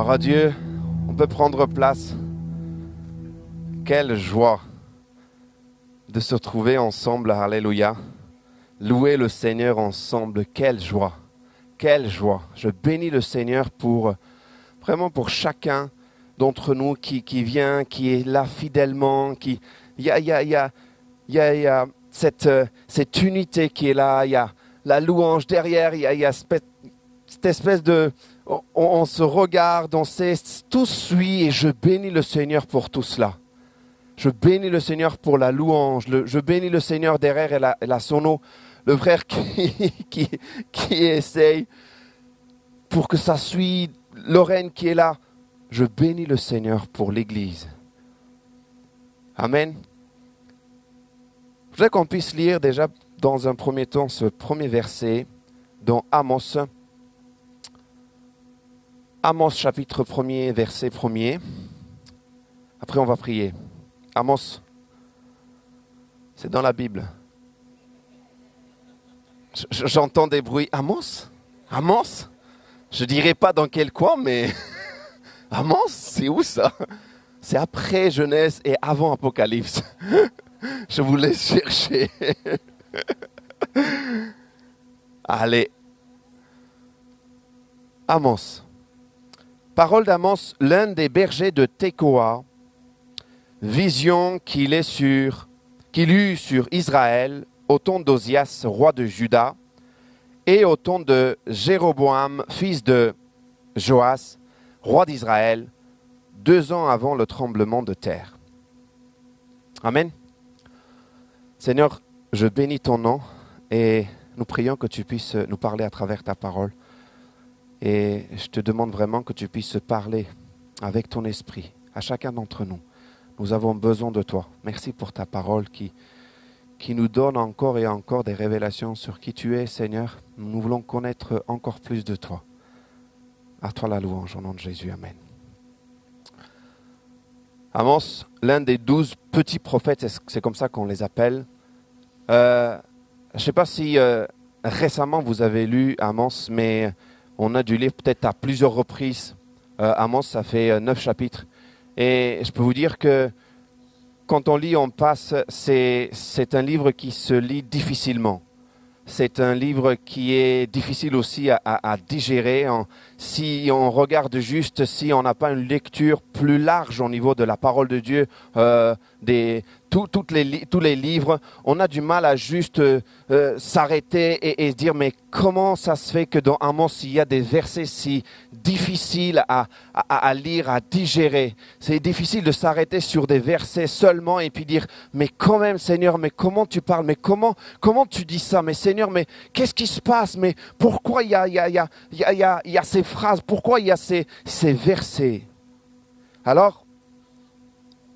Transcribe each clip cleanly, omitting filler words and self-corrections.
Gloire à Dieu, on peut prendre place. Quelle joie de se retrouver ensemble, alléluia. Louer le Seigneur ensemble, quelle joie, quelle joie. Je bénis le Seigneur vraiment pour chacun d'entre nous qui vient, qui est là fidèlement, il y a cette unité qui est là, il y a la louange derrière, il y a cette espèce de... On se regarde, on sait, tout suit et je bénis le Seigneur pour tout cela. Je bénis le Seigneur pour la louange, je bénis le Seigneur derrière et la sono, le frère qui essaye pour que ça suive, Lorraine qui est là. Je bénis le Seigneur pour l'Église. Amen. Je voudrais qu'on puisse lire déjà dans un premier temps ce premier verset dans Amos. Amos chapitre 1er, verset 1er. Après on va prier. Amos, c'est dans la Bible. J'entends des bruits. Amos? Amos? Je ne dirais pas dans quel coin, mais Amos, c'est où ça? C'est après Genèse et avant Apocalypse. Je vous laisse chercher. Allez. Amos. Parole d'Amos, l'un des bergers de Tekoa, vision qu'il eut sur Israël au temps d'Osias, roi de Juda, et au temps de Jéroboam, fils de Joas, roi d'Israël, 2 ans avant le tremblement de terre. Amen. Seigneur, je bénis ton nom et nous prions que tu puisses nous parler à travers ta parole. Et je te demande vraiment que tu puisses parler avec ton esprit à chacun d'entre nous. Nous avons besoin de toi. Merci pour ta parole qui nous donne encore et encore des révélations sur qui tu es, Seigneur. Nous voulons connaître encore plus de toi. À toi la louange, au nom de Jésus. Amen. Amos, l'un des 12 petits prophètes, c'est comme ça qu'on les appelle. Je ne sais pas si récemment vous avez lu Amos, mais on a dû lire peut-être à plusieurs reprises. Amos, ça fait 9 chapitres. Et je peux vous dire que quand on lit, on passe, c'est un livre qui se lit difficilement. C'est un livre qui est difficile aussi à digérer. Si on regarde juste, si on n'a pas une lecture plus large au niveau de la parole de Dieu, tous les livres, on a du mal à juste s'arrêter et se dire mais comment ça se fait que dans Amos il y a des versets si difficiles à lire, à digérer. C'est difficile de s'arrêter sur des versets seulement et puis dire mais quand même Seigneur, mais comment tu parles, mais comment tu dis ça, mais Seigneur, mais qu'est-ce qui se passe, mais pourquoi il y a ces phrases, pourquoi il y a ces versets. Alors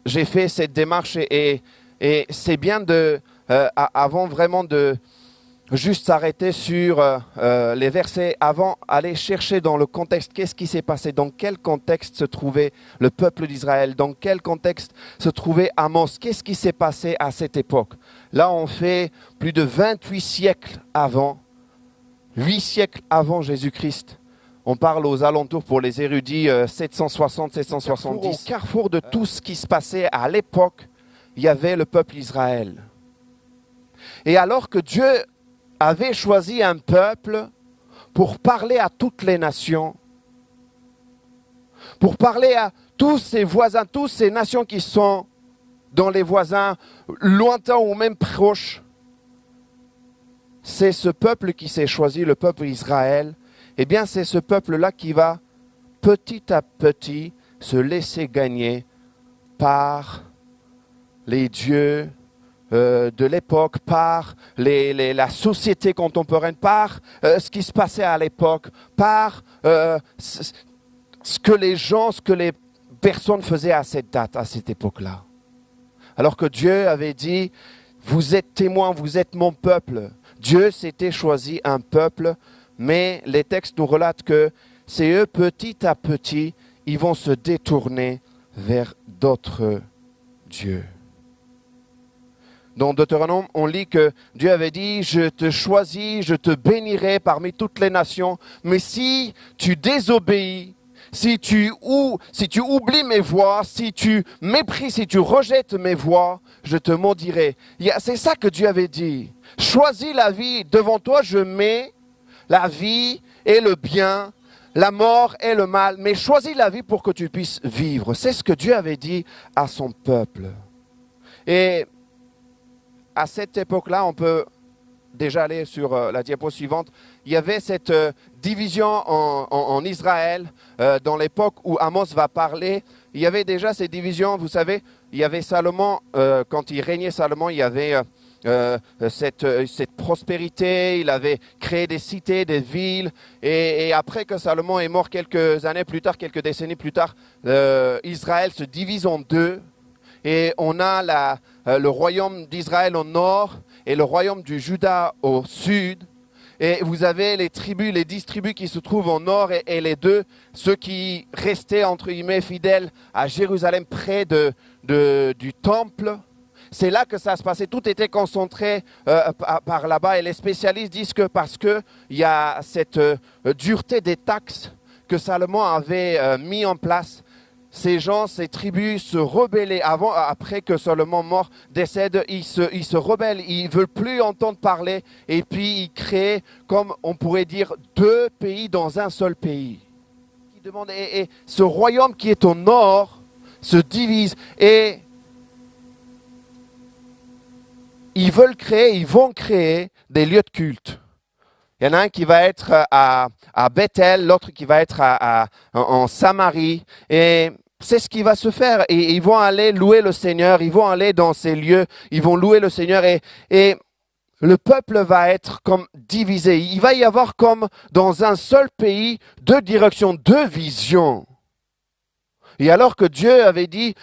j'ai fait cette démarche et c'est bien avant vraiment de juste s'arrêter sur les versets, avant aller chercher dans le contexte, qu'est-ce qui s'est passé, dans quel contexte se trouvait le peuple d'Israël, dans quel contexte se trouvait Amos, qu'est-ce qui s'est passé à cette époque. Là, on fait plus de 28 siècles avant, 8 siècles avant Jésus-Christ. On parle aux alentours pour les érudits 760, 770. Au carrefour de tout ce qui se passait à l'époque, il y avait le peuple Israël. Et alors que Dieu avait choisi un peuple pour parler à toutes les nations, pour parler à tous ses voisins, toutes ces nations qui sont dans les voisins lointains ou même proches, c'est ce peuple qui s'est choisi, le peuple Israël. Eh bien, c'est ce peuple-là qui va petit à petit se laisser gagner par les dieux de l'époque, par la société contemporaine, par ce qui se passait à l'époque, par ce que les personnes faisaient à cette date, à cette époque-là. Alors que Dieu avait dit, vous êtes témoins, vous êtes mon peuple. Dieu s'était choisi un peuple, mais les textes nous relatent que c'est eux, petit à petit, ils vont se détourner vers d'autres dieux. Dans Deutéronome, on lit que Dieu avait dit, je te choisis, je te bénirai parmi toutes les nations, mais si tu désobéis, si tu oublies mes voies, si tu méprises, si tu rejettes mes voies, je te maudirai. C'est ça que Dieu avait dit. Choisis la vie. Devant toi, je mets la vie et le bien, la mort et le mal. Mais choisis la vie pour que tu puisses vivre. C'est ce que Dieu avait dit à son peuple. Et à cette époque-là, on peut déjà aller sur la diapo suivante. Il y avait cette division en Israël dans l'époque où Amos va parler. Il y avait déjà ces divisions, vous savez. Il y avait Salomon, quand il régnait Salomon, il y avait cette prospérité. Il avait créé des cités, des villes. Et après que Salomon est mort quelques années plus tard, quelques décennies plus tard, Israël se divise en deux. Et on a le royaume d'Israël au nord et le royaume du Juda au sud. Et vous avez les tribus, les 10 tribus qui se trouvent au nord et les deux, ceux qui restaient entre guillemets fidèles à Jérusalem près du temple. C'est là que ça se passait. Tout était concentré par là-bas. Et les spécialistes disent que parce qu'il y a cette dureté des taxes que Salomon avait mis en place, ces gens, ces tribus se rebellaient après que Salomon mort décède, ils se rebellent, ils ne veulent plus entendre parler et puis ils créent, comme on pourrait dire, deux pays dans un seul pays. Et ce royaume qui est au nord se divise et ils vont créer des lieux de culte. Il y en a un qui va être à Bethel, l'autre qui va être en Samarie. Et c'est ce qui va se faire. Et ils vont aller louer le Seigneur, ils vont aller dans ces lieux, ils vont louer le Seigneur. Et le peuple va être comme divisé. Il va y avoir comme dans un seul pays deux directions, deux visions. Et alors que Dieu avait dit,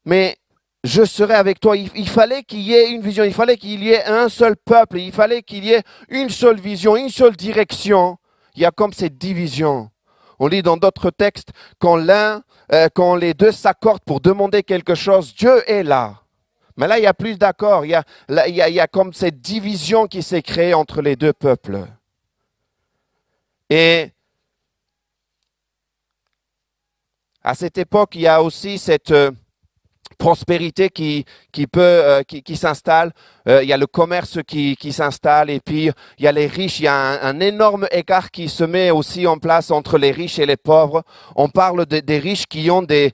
mais je serai avec toi. Il fallait qu'il y ait une vision, il fallait qu'il y ait un seul peuple, il fallait qu'il y ait une seule vision, une seule direction. Il y a comme cette division. On lit dans d'autres textes, quand les deux s'accordent pour demander quelque chose, Dieu est là. Mais là, il n'y a plus d'accord. Il y a comme cette division qui s'est créée entre les deux peuples. Et à cette époque, il y a aussi cette prospérité qui s'installe, il y a le commerce qui s'installe et puis il y a les riches, il y a un énorme écart qui se met aussi en place entre les riches et les pauvres. On parle des riches qui ont des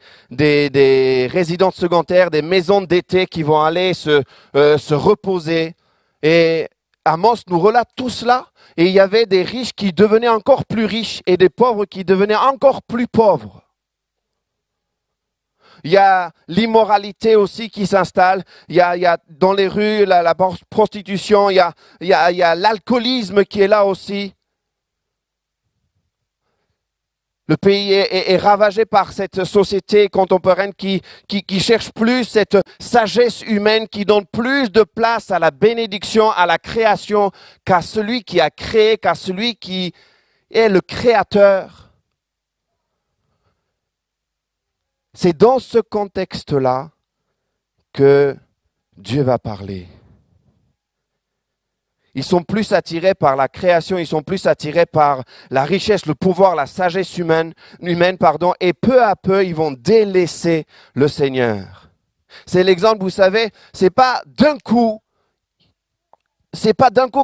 résidences secondaires, des maisons d'été qui vont aller se reposer. Et Amos nous relate tout cela et il y avait des riches qui devenaient encore plus riches et des pauvres qui devenaient encore plus pauvres. Il y a l'immoralité aussi qui s'installe. Il y a dans les rues la prostitution. Il y a l'alcoolisme qui est là aussi. Le pays est ravagé par cette société contemporaine qui cherche plus cette sagesse humaine, qui donne plus de place à la bénédiction, à la création, qu'à celui qui a créé, qu'à celui qui est le créateur. C'est dans ce contexte-là que Dieu va parler. Ils sont plus attirés par la création, ils sont plus attirés par la richesse, le pouvoir, la sagesse humaine, et peu à peu, ils vont délaisser le Seigneur. C'est l'exemple, vous savez, c'est pas d'un coup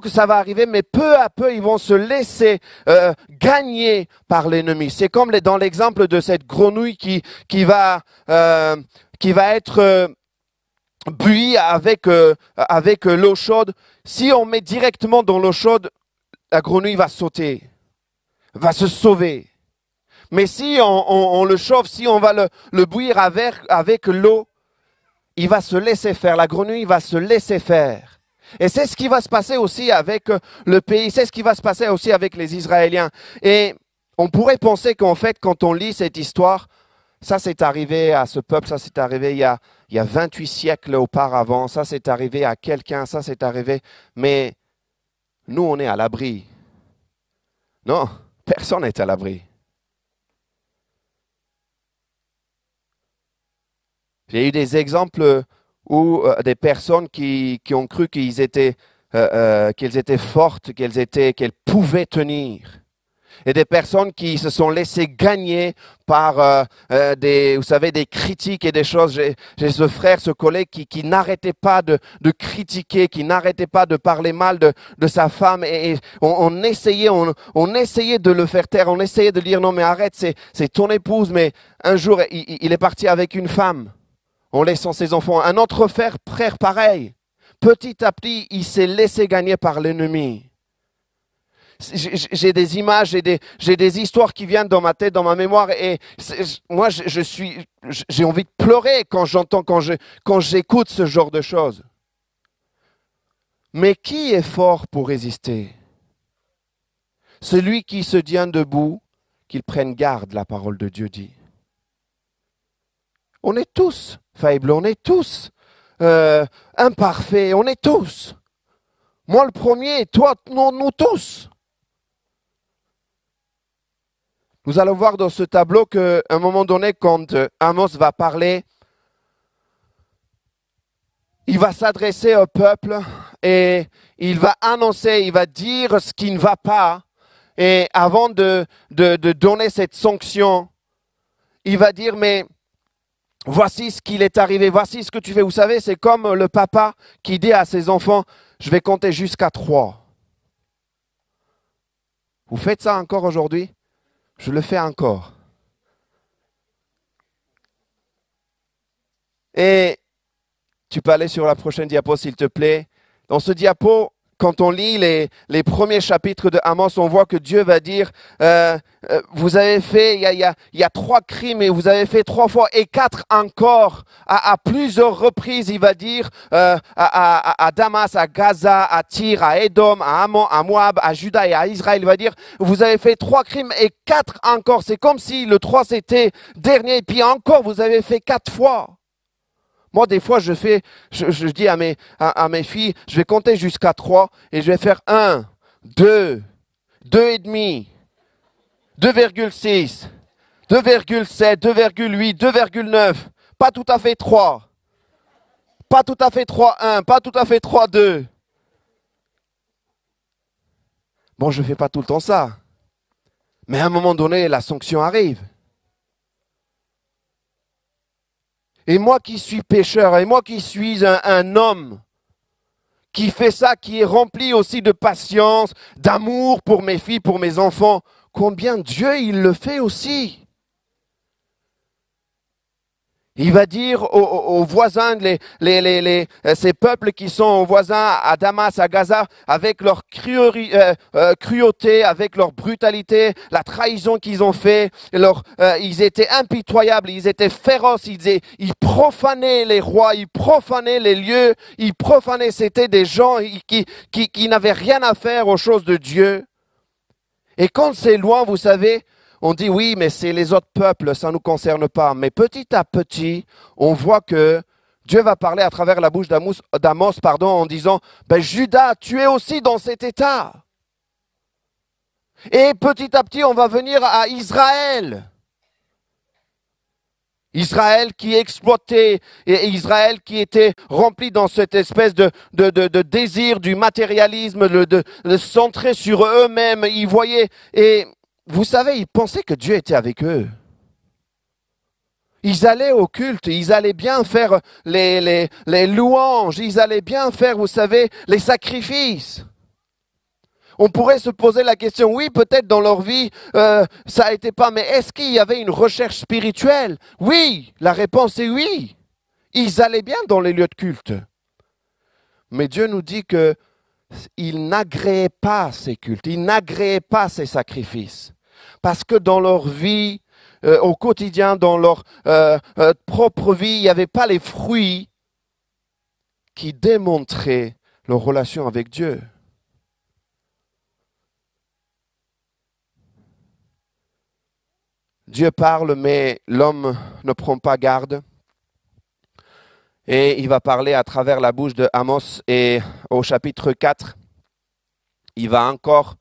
que ça va arriver, mais peu à peu, ils vont se laisser gagner par l'ennemi. C'est comme dans l'exemple de cette grenouille qui va être bouillie avec l'eau chaude. Si on met directement dans l'eau chaude, la grenouille va sauter, va se sauver. Mais si on le chauffe, si on va le bouillir avec l'eau, il va se laisser faire. La grenouille va se laisser faire. Et c'est ce qui va se passer aussi avec le pays, c'est ce qui va se passer aussi avec les Israéliens. Et on pourrait penser qu'en fait, quand on lit cette histoire, ça c'est arrivé à ce peuple, ça c'est arrivé il y a 28 siècles auparavant, ça c'est arrivé à quelqu'un, ça c'est arrivé. Mais nous, on est à l'abri. Non, personne n'est à l'abri. J'ai eu des exemples où des personnes qui ont cru qu'elles étaient fortes, qu'elles pouvaient tenir. et des personnes qui se sont laissées gagner par vous savez, des critiques et des choses. J'ai ce frère, ce collègue qui n'arrêtait pas de critiquer, qui n'arrêtait pas de parler mal de sa femme. Et on essayait de le faire taire, on essayait de dire non mais arrête, c'est ton épouse. Mais un jour, il est parti avec une femme en laissant ses enfants. Un autre frère pareil. Petit à petit, il s'est laissé gagner par l'ennemi. J'ai des images, j'ai des histoires qui viennent dans ma tête, dans ma mémoire, et moi, j'ai envie de pleurer quand j'entends, quand j'écoute ce genre de choses. Mais qui est fort pour résister? Celui qui se tient debout, qu'il prenne garde, la parole de Dieu dit. On est tous faibles, on est tous imparfaits, on est tous. Moi le premier, et toi, nous tous. Nous allons voir dans ce tableau qu'à un moment donné, quand Amos va parler, il va s'adresser au peuple et il va annoncer, il va dire ce qui ne va pas. Et avant de donner cette sanction, il va dire, mais voici ce qu'il est arrivé, voici ce que tu fais. Vous savez, c'est comme le papa qui dit à ses enfants, je vais compter jusqu'à 3. Vous faites ça encore aujourd'hui? Je le fais encore. Et tu peux aller sur la prochaine diapo, s'il te plaît. Dans ce diapo, quand on lit les premiers chapitres de Amos, on voit que Dieu va dire, vous avez fait, il y a 3 crimes et vous avez fait 3 fois et 4 encore. À plusieurs reprises, il va dire à Damas, à Gaza, à Tyr, à Édom, à Ammon, à Moab, à Juda et à Israël. Il va dire, vous avez fait 3 crimes et 4 encore. C'est comme si le 3 c'était dernier et puis encore, vous avez fait 4 fois. Moi, des fois, je dis à mes filles, je vais compter jusqu'à 3 et je vais faire 1, 2, 2,5, 2,6, 2,7, 2,8, 2,9. Pas tout à fait 3. Pas tout à fait 3,1, pas tout à fait 3,2. Bon, je ne fais pas tout le temps ça. Mais à un moment donné, la sanction arrive. Et moi qui suis pécheur, et moi qui suis un homme qui fait ça, qui est rempli aussi de patience, d'amour pour mes filles, pour mes enfants, combien Dieu, il le fait aussi. Il va dire aux voisins, ces peuples qui sont voisins à Damas, à Gaza, avec leur cruauté, avec leur brutalité, la trahison qu'ils ont fait, ils étaient impitoyables, ils étaient féroces, ils profanaient les rois, ils profanaient les lieux, ils profanaient, c'était des gens qui n'avaient rien à faire aux choses de Dieu. Et quand c'est loin, vous savez, on dit oui, mais c'est les autres peuples, ça ne nous concerne pas. Mais petit à petit, on voit que Dieu va parler à travers la bouche d'Amos, en disant, Judas, tu es aussi dans cet état. Et petit à petit, on va venir à Israël. Israël qui est exploité, et Israël qui était rempli dans cette espèce de désir du matérialisme, de se centrer sur eux-mêmes. Ils voyaient, et vous savez, ils pensaient que Dieu était avec eux. Ils allaient au culte, ils allaient bien faire les louanges, ils allaient bien faire, vous savez, les sacrifices. On pourrait se poser la question, oui, peut-être dans leur vie, ça n'a été pas, mais est-ce qu'il y avait une recherche spirituelle? Oui, la réponse est oui. Ils allaient bien dans les lieux de culte. Mais Dieu nous dit qu'ils n'agréaient pas ces cultes, ils n'agréaient pas ces sacrifices. Parce que dans leur vie, au quotidien, dans leur propre vie, il n'y avait pas les fruits qui démontraient leur relation avec Dieu. Dieu parle, mais l'homme ne prend pas garde. Et il va parler à travers la bouche de Amos. Et au chapitre 4, il va encore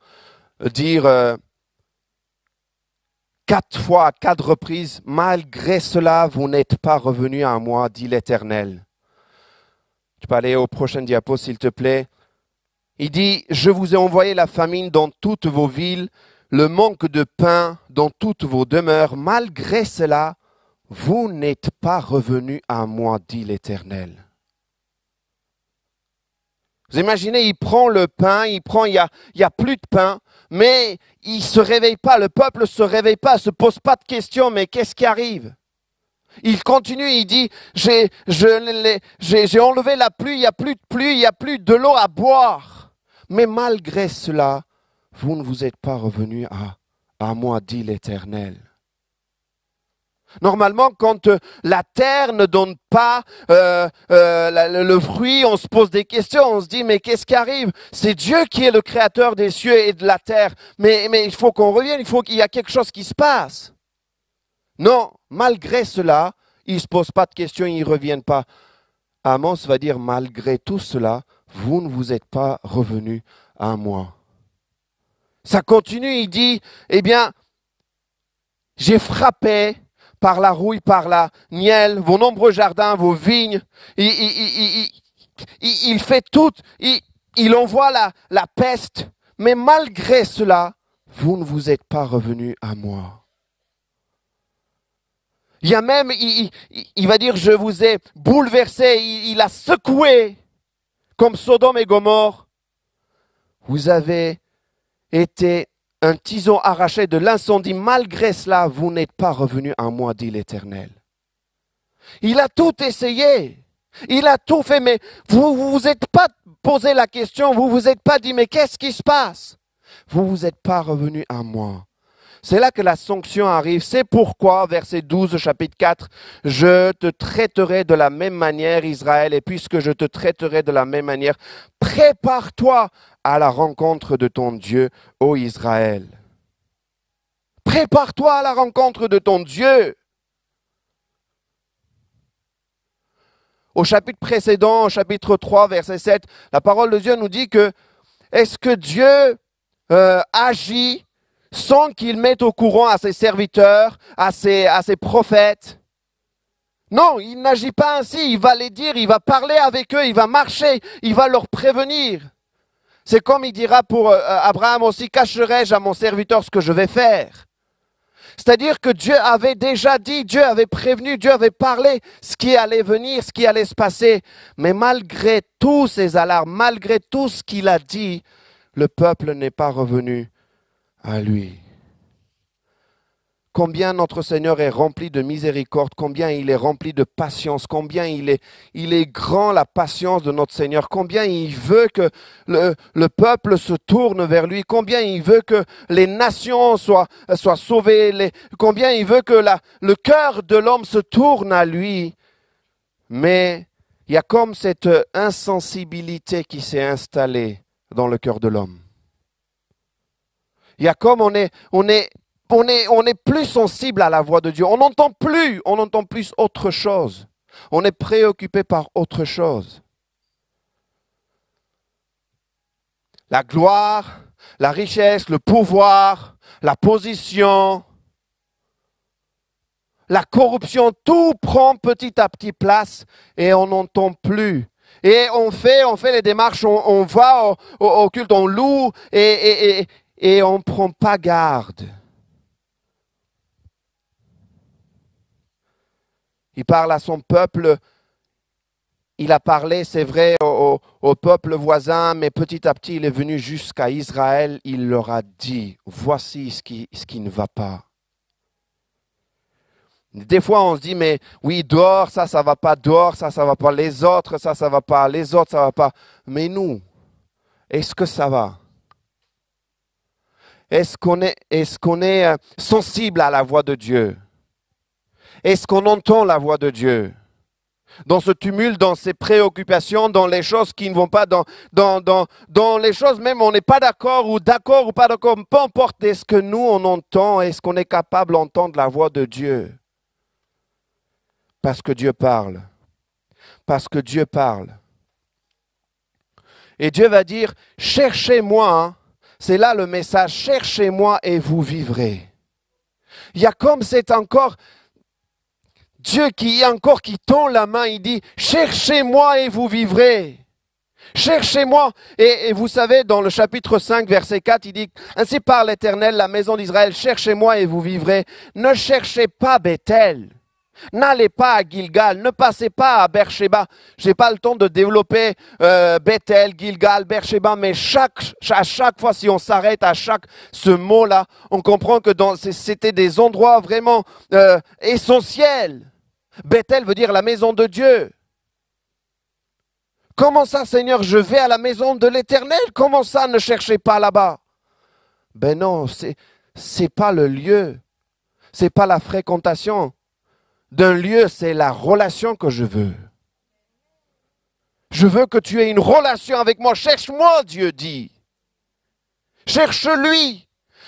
dire 4 fois, à 4 reprises, « Malgré cela, vous n'êtes pas revenus à moi, dit l'Éternel. » Tu peux aller au prochain diapo, s'il te plaît. Il dit, « Je vous ai envoyé la famine dans toutes vos villes, le manque de pain dans toutes vos demeures, malgré cela, vous n'êtes pas revenus à moi, dit l'Éternel. Vous imaginez, il prend le pain, il y a plus de pain, mais il ne se réveille pas, le peuple ne se réveille pas, ne se pose pas de questions, mais qu'est-ce qui arrive? Il continue, il dit, j'ai enlevé la pluie, il n'y a plus de pluie, il n'y a plus de l'eau à boire. Mais malgré cela, vous ne vous êtes pas revenus à moi, dit l'Éternel. Normalement, quand la terre ne donne pas le fruit, on se pose des questions, on se dit, mais qu'est-ce qui arrive? C'est Dieu qui est le créateur des cieux et de la terre, mais il faut qu'on revienne, il faut qu'il y ait quelque chose qui se passe. Non, malgré cela, ils ne se posent pas de questions, ils ne reviennent pas. Amos va dire, malgré tout cela, vous ne vous êtes pas revenus à moi. Ça continue, il dit, eh bien, j'ai frappé par la rouille, par la miel, vos nombreux jardins, vos vignes. Il fait tout, il envoie la peste. Mais malgré cela, vous ne vous êtes pas revenus à moi. Il y a même, il va dire, je vous ai bouleversé, il a secoué comme Sodome et Gomorrhe. Vous avez été un tison arraché de l'incendie. Malgré cela, vous n'êtes pas revenus à moi, dit l'Éternel. Il a tout essayé. Il a tout fait, mais vous vous êtes pas posé la question, vous vous êtes pas dit, mais qu'est-ce qui se passe? Vous vous êtes pas revenus à moi. C'est là que la sanction arrive. C'est pourquoi, verset 12, chapitre 4, je te traiterai de la même manière, Israël, et puisque je te traiterai de la même manière, prépare-toi à la rencontre de ton Dieu, ô Israël. Prépare-toi à la rencontre de ton Dieu. Au chapitre précédent, au chapitre 3, verset 7, la parole de Dieu nous dit que est-ce que Dieu agit sans qu'il mette au courant à ses serviteurs, à ses prophètes? Non, il n'agit pas ainsi. Il va les dire, il va parler avec eux, il va marcher, il va leur prévenir. C'est comme il dira pour Abraham aussi, cacherai-je à mon serviteur ce que je vais faire? C'est-à-dire que Dieu avait déjà dit, Dieu avait prévenu, Dieu avait parlé ce qui allait venir, ce qui allait se passer. Mais malgré tous ces alarmes, malgré tout ce qu'il a dit, le peuple n'est pas revenu à lui. Combien notre Seigneur est rempli de miséricorde, combien il est rempli de patience, combien il est grand la patience de notre Seigneur, combien il veut que le peuple se tourne vers lui, combien il veut que les nations soient sauvées, combien il veut que le cœur de l'homme se tourne à lui. Mais il y a comme cette insensibilité qui s'est installée dans le cœur de l'homme. Il y a comme on est plus sensible à la voix de Dieu. On n'entend plus autre chose. On est préoccupé par autre chose. La gloire, la richesse, le pouvoir, la position, la corruption, tout prend petit à petit place et on n'entend plus. Et on fait les démarches, on va au culte, on loue et on ne prend pas garde. Il parle à son peuple, il a parlé, c'est vrai, au peuple voisin, mais petit à petit, il est venu jusqu'à Israël, il leur a dit, voici ce qui ne va pas. Des fois, on se dit, mais oui, dehors, ça va pas, dehors, ça va pas, les autres, ça va pas, les autres, ça va pas. Mais nous, est-ce que ça va? Est-ce qu'on est sensible à la voix de Dieu? Est-ce qu'on entend la voix de Dieu? Dans ce tumulte, dans ces préoccupations, dans les choses qui ne vont pas, dans les choses même on n'est pas d'accord ou pas d'accord, peu importe, est-ce que nous on entend, est-ce qu'on est capable d'entendre la voix de Dieu? Parce que Dieu parle. Parce que Dieu parle. Et Dieu va dire, cherchez-moi, hein. C'est là le message, cherchez-moi et vous vivrez. Il y a comme c'est encore Dieu qui tend la main, il dit, cherchez-moi et vous vivrez. Cherchez-moi. Et vous savez, dans le chapitre 5, verset 4, il dit, ainsi parle l'Éternel, la maison d'Israël, cherchez-moi et vous vivrez. Ne cherchez pas Bethel. N'allez pas à Gilgal, ne passez pas à Beersheba. Je n'ai pas le temps de développer Bethel, Gilgal, Beersheba, mais à chaque fois, si on s'arrête à ce mot-là, on comprend que c'était des endroits vraiment essentiels. Bethel veut dire la maison de Dieu. Comment ça, Seigneur, je vais à la maison de l'Éternel? Comment ça, ne cherchez pas là-bas? Ben non, c'est pas le lieu, c'est pas la fréquentation d'un lieu, c'est la relation que je veux. Je veux que tu aies une relation avec moi. Cherche-moi, Dieu dit. Cherche-lui.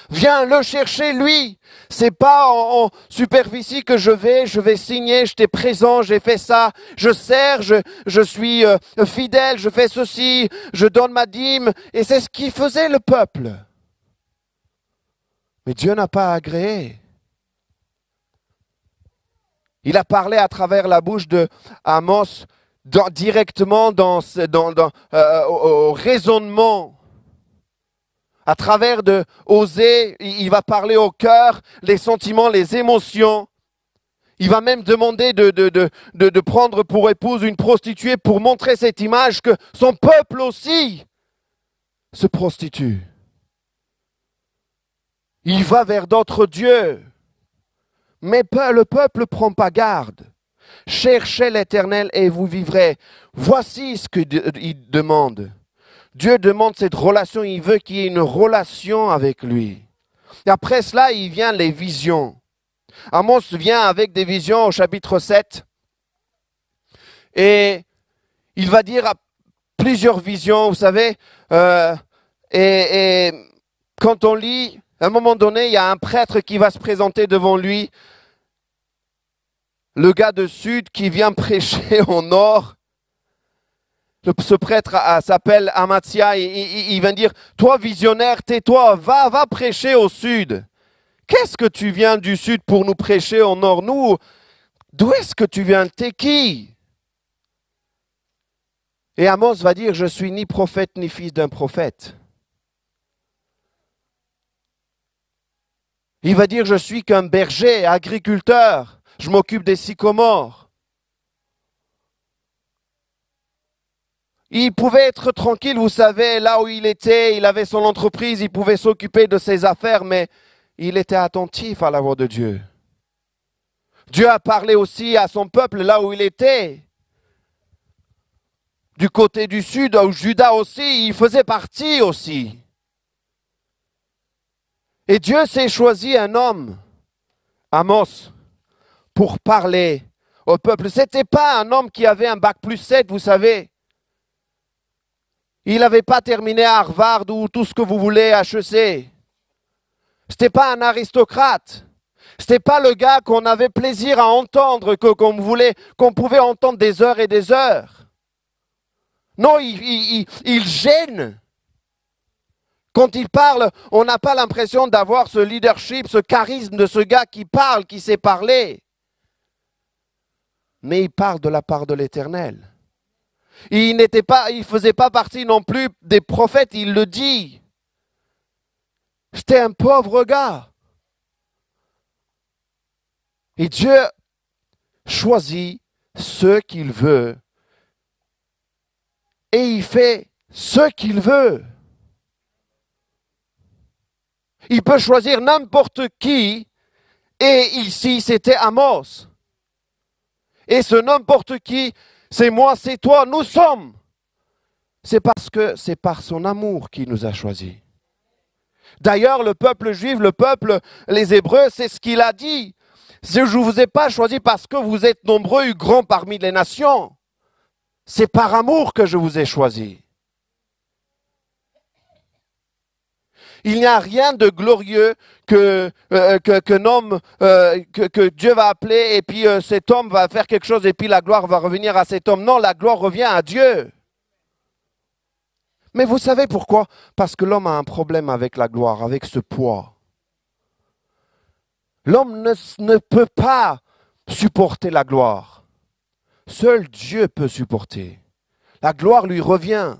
Viens le chercher, lui. C'est pas en superficie que je vais signer, je t'ai présent, j'ai fait ça, je sers, je suis fidèle, je fais ceci, je donne ma dîme. Et c'est ce qui faisait le peuple. Mais Dieu n'a pas agréé. Il a parlé à travers la bouche de Amos directement au raisonnement. À travers de Osée, il va parler au cœur, les sentiments, les émotions. Il va même demander de prendre pour épouse une prostituée pour montrer cette image que son peuple aussi se prostitue. Il va vers d'autres dieux. Mais le peuple ne prend pas garde. Cherchez l'Éternel et vous vivrez. Voici ce qu'il demande. Dieu demande cette relation, il veut qu'il y ait une relation avec lui. Et après cela, il vient les visions. Amos vient avec des visions au chapitre 7. Et il va dire plusieurs visions, vous savez. Et quand on lit, à un moment donné, il y a un prêtre qui va se présenter devant lui. Le gars de sud qui vient prêcher au nord. Ce prêtre s'appelle Amatzia. Il vient dire, toi visionnaire, tais-toi, va prêcher au sud. Qu'est-ce que tu viens du sud pour nous prêcher au nord? Nous, d'où est-ce que tu viens? T'es qui? Et Amos va dire, je suis ni prophète ni fils d'un prophète. Il va dire, je suis qu'un berger, agriculteur. Je m'occupe des sycomores. Il pouvait être tranquille, vous savez, là où il était, il avait son entreprise, il pouvait s'occuper de ses affaires, mais il était attentif à la voix de Dieu. Dieu a parlé aussi à son peuple là où il était. Du côté du sud, où Juda aussi, il faisait partie aussi. Et Dieu s'est choisi un homme, Amos, pour parler au peuple. Ce n'était pas un homme qui avait un bac+7, vous savez. Il n'avait pas terminé à Harvard ou tout ce que vous voulez, HEC. Ce n'était pas un aristocrate. Ce n'était pas le gars qu'on avait plaisir à entendre, qu'on pouvait entendre des heures et des heures. Non, il gêne. Quand il parle, on n'a pas l'impression d'avoir ce leadership, ce charisme de ce gars qui parle, qui sait parler. Mais il parle de la part de l'Éternel. Il ne faisait pas partie non plus des prophètes, il le dit. C'était un pauvre gars. Et Dieu choisit ce qu'il veut. Et il fait ce qu'il veut. Il peut choisir n'importe qui. Et ici, c'était Amos. Et ce n'importe qui, c'est moi, c'est toi, nous sommes. C'est parce que c'est par son amour qu'il nous a choisis. D'ailleurs, le peuple juif, les Hébreux, c'est ce qu'il a dit. Je ne vous ai pas choisi parce que vous êtes nombreux et grands parmi les nations. C'est par amour que je vous ai choisi. Il n'y a rien de glorieux qu'un homme que Dieu va appeler et puis cet homme va faire quelque chose et puis la gloire va revenir à cet homme. Non, la gloire revient à Dieu. Mais vous savez pourquoi? Parce que l'homme a un problème avec la gloire, avec ce poids. L'homme ne peut pas supporter la gloire. Seul Dieu peut supporter. La gloire lui revient.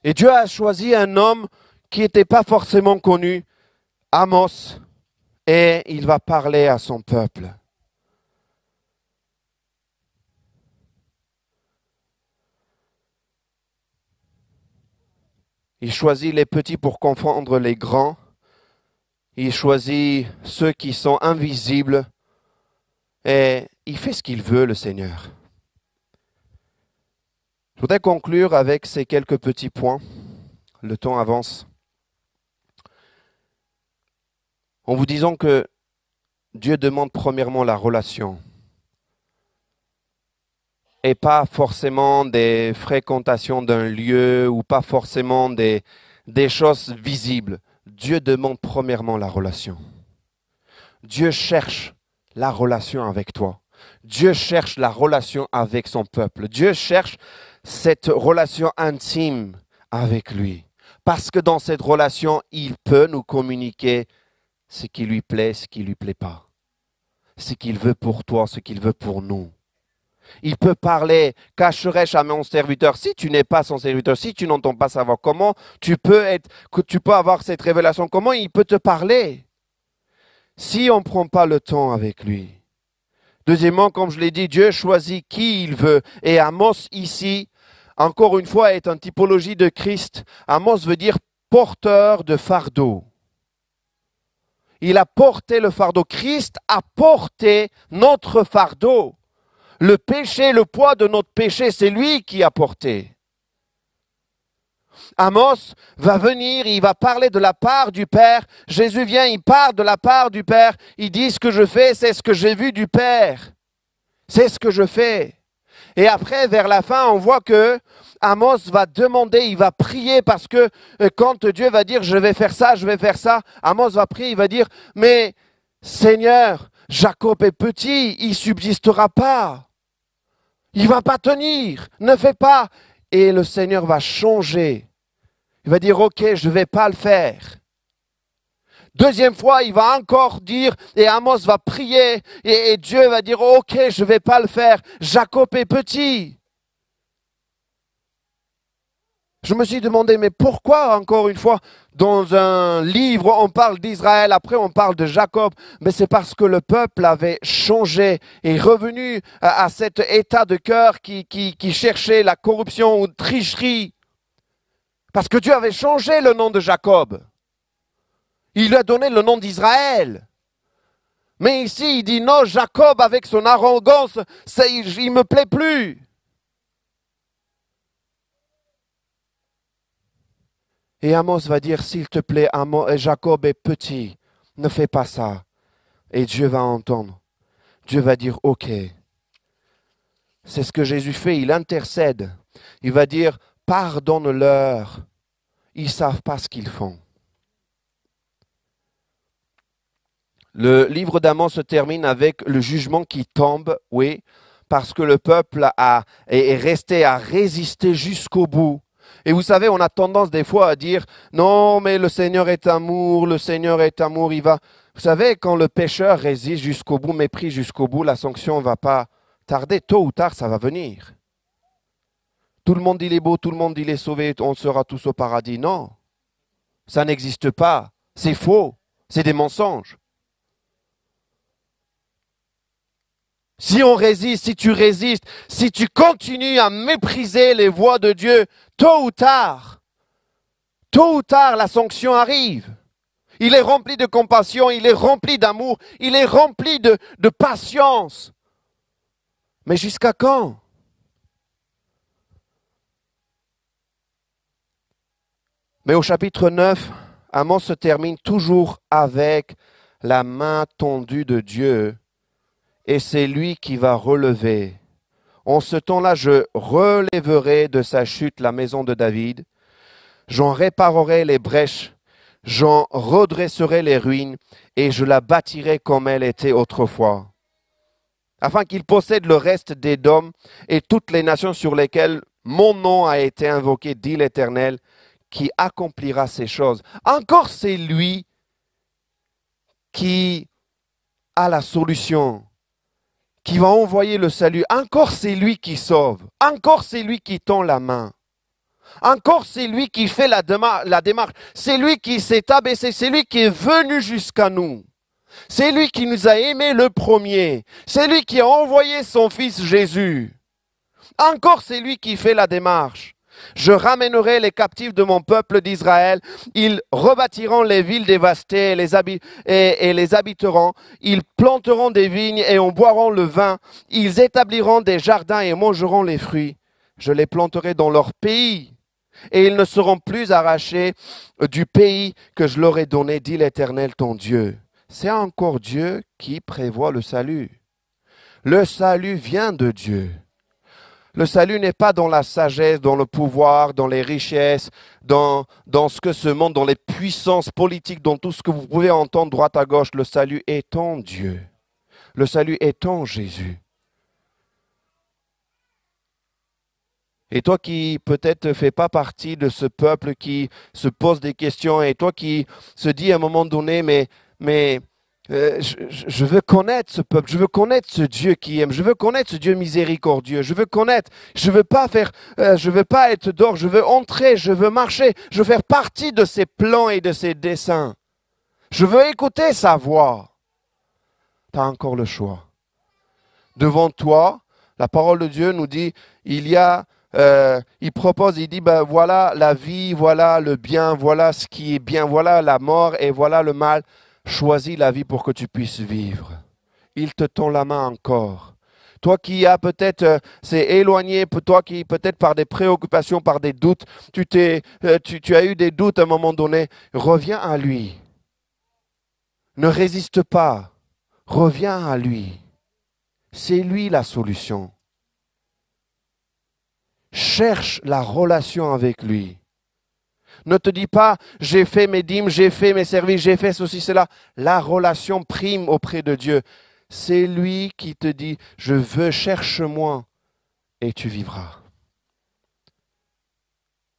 Et Dieu a choisi un homme qui n'était pas forcément connu, Amos, et il va parler à son peuple. Il choisit les petits pour confondre les grands. Il choisit ceux qui sont invisibles. Et il fait ce qu'il veut, le Seigneur. Je voudrais conclure avec ces quelques petits points. Le temps avance. En vous disant que Dieu demande premièrement la relation. Et pas forcément des fréquentations d'un lieu ou pas forcément des choses visibles. Dieu demande premièrement la relation. Dieu cherche la relation avec toi. Dieu cherche la relation avec son peuple. Dieu cherche cette relation intime avec lui. Parce que dans cette relation, il peut nous communiquer ce qui lui plaît, ce qui ne lui plaît pas. Ce qu'il veut pour toi, ce qu'il veut pour nous. Il peut parler, cacherai-je à mon serviteur. Si tu n'es pas son serviteur, si tu n'entends pas savoir comment tu peux avoir cette révélation, comment il peut te parler si on ne prend pas le temps avec lui. Deuxièmement, comme je l'ai dit, Dieu choisit qui il veut. Et Amos ici, encore une fois, est une typologie de Christ. Amos veut dire porteur de fardeau. Il a porté le fardeau. Christ a porté notre fardeau. Le péché, le poids de notre péché, c'est lui qui a porté. Amos va venir, il va parler de la part du Père. Jésus vient, il parle de la part du Père. Il dit ce que je fais, c'est ce que j'ai vu du Père. C'est ce que je fais. Et après, vers la fin, on voit que Amos va demander, il va prier parce que quand Dieu va dire je vais faire ça, Amos va prier, il va dire mais Seigneur, Jacob est petit, il subsistera pas. Il va pas tenir, ne fais pas. Et le Seigneur va changer. Il va dire ok, je vais pas le faire. Deuxième fois, il va encore dire, et Amos va prier, et Dieu va dire ok, je vais pas le faire. Jacob est petit. Je me suis demandé, mais pourquoi, encore une fois, dans un livre, on parle d'Israël, après on parle de Jacob? Mais c'est parce que le peuple avait changé et revenu à cet état de cœur qui cherchait la corruption ou tricherie. Parce que Dieu avait changé le nom de Jacob. Il lui a donné le nom d'Israël. Mais ici, il dit non, Jacob, avec son arrogance, il ne me plaît plus. Et Amos va dire, s'il te plaît, Jacob est petit, ne fais pas ça. Et Dieu va entendre. Dieu va dire, ok. C'est ce que Jésus fait, il intercède. Il va dire, pardonne-leur. Ils ne savent pas ce qu'ils font. Le livre d'Amos se termine avec le jugement qui tombe, oui, parce que le peuple est resté à résister jusqu'au bout. Et vous savez, on a tendance des fois à dire, non, mais le Seigneur est amour, le Seigneur est amour, il va... Vous savez, quand le pécheur résiste jusqu'au bout, méprise jusqu'au bout, la sanction ne va pas tarder. Tôt ou tard, ça va venir. Tout le monde, il est beau, tout le monde, il est sauvé, on sera tous au paradis. Non, ça n'existe pas. C'est faux, c'est des mensonges. Si on résiste, si tu résistes, si tu continues à mépriser les voies de Dieu, tôt ou tard, la sanction arrive. Il est rempli de compassion, il est rempli d'amour, il est rempli de patience. Mais jusqu'à quand? Mais au chapitre 9, Amos se termine toujours avec la main tendue de Dieu. Et c'est lui qui va relever. En ce temps-là, je relèverai de sa chute la maison de David. J'en réparerai les brèches. J'en redresserai les ruines et je la bâtirai comme elle était autrefois. Afin qu'il possède le reste d'Édom et toutes les nations sur lesquelles mon nom a été invoqué, dit l'Éternel, qui accomplira ces choses. Encore c'est lui qui a la solution, qui va envoyer le salut. Encore c'est lui qui sauve. Encore c'est lui qui tend la main. Encore c'est lui qui fait la démarche. C'est lui qui s'est abaissé. C'est lui qui est venu jusqu'à nous. C'est lui qui nous a aimés le premier. C'est lui qui a envoyé son fils Jésus. Encore c'est lui qui fait la démarche. Je ramènerai les captifs de mon peuple d'Israël. Ils rebâtiront les villes dévastées et les habiteront. Ils planteront des vignes et en boiront le vin. Ils établiront des jardins et mangeront les fruits. Je les planterai dans leur pays. Et ils ne seront plus arrachés du pays que je leur ai donné, dit l'Éternel ton Dieu. C'est encore Dieu qui prévoit le salut. Le salut vient de Dieu. Le salut n'est pas dans la sagesse, dans le pouvoir, dans les richesses, dans ce que ce monde, dans les puissances politiques, dans tout ce que vous pouvez entendre droite à gauche. Le salut est en Dieu. Le salut est en Jésus. Et toi qui peut-être ne fais pas partie de ce peuple qui se pose des questions, et toi qui se dis à un moment donné, je veux connaître ce peuple, je veux connaître ce Dieu qui aime, je veux connaître ce Dieu miséricordieux, je veux connaître, je veux pas être d'or, je veux entrer, je veux marcher, je veux faire partie de ses plans et de ses desseins. Je veux écouter sa voix. Tu as encore le choix. Devant toi, la parole de Dieu nous dit, il propose, il dit, voilà la vie, voilà le bien, voilà ce qui est bien, voilà la mort et voilà le mal. Choisis la vie pour que tu puisses vivre. Il te tend la main encore. Toi qui as peut-être s'est éloigné, toi qui peut-être par des préoccupations, par des doutes, tu as eu des doutes à un moment donné, reviens à lui. Ne résiste pas. Reviens à lui. C'est lui la solution. Cherche la relation avec lui. Ne te dis pas, j'ai fait mes dîmes, j'ai fait mes services, j'ai fait ceci, cela. La relation prime auprès de Dieu. C'est lui qui te dit, je veux, cherche-moi et tu vivras.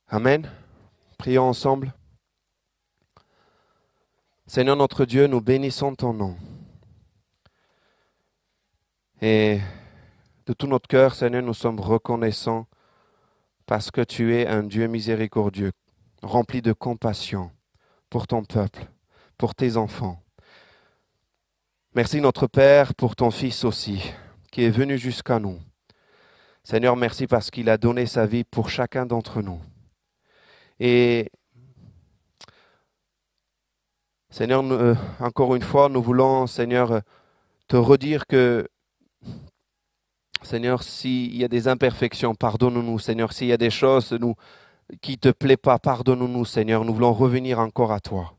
Amen. Prions ensemble. Seigneur notre Dieu, nous bénissons ton nom. Et de tout notre cœur, Seigneur, nous sommes reconnaissants parce que tu es un Dieu miséricordieux, rempli de compassion pour ton peuple, pour tes enfants. Merci notre Père pour ton Fils aussi, qui est venu jusqu'à nous. Seigneur, merci parce qu'il a donné sa vie pour chacun d'entre nous. Et Seigneur, encore une fois, nous voulons, Seigneur, te redire que, Seigneur, s'il y a des imperfections, pardonne-nous, Seigneur. S'il y a des choses qui ne te plaisent pas, pardonne-nous, Seigneur. Nous voulons revenir encore à toi.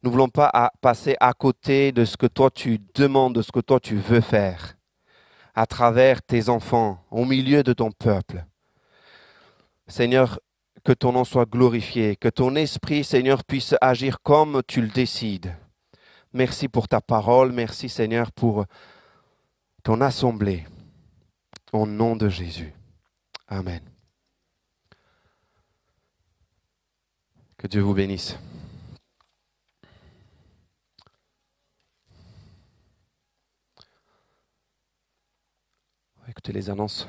Nous ne voulons pas passer à côté de ce que toi tu demandes, de ce que toi tu veux faire, à travers tes enfants, au milieu de ton peuple. Seigneur, que ton nom soit glorifié, que ton esprit, Seigneur, puisse agir comme tu le décides. Merci pour ta parole, merci, Seigneur, pour ton assemblée. Au nom de Jésus. Amen. Que Dieu vous bénisse. Écoutez les annonces.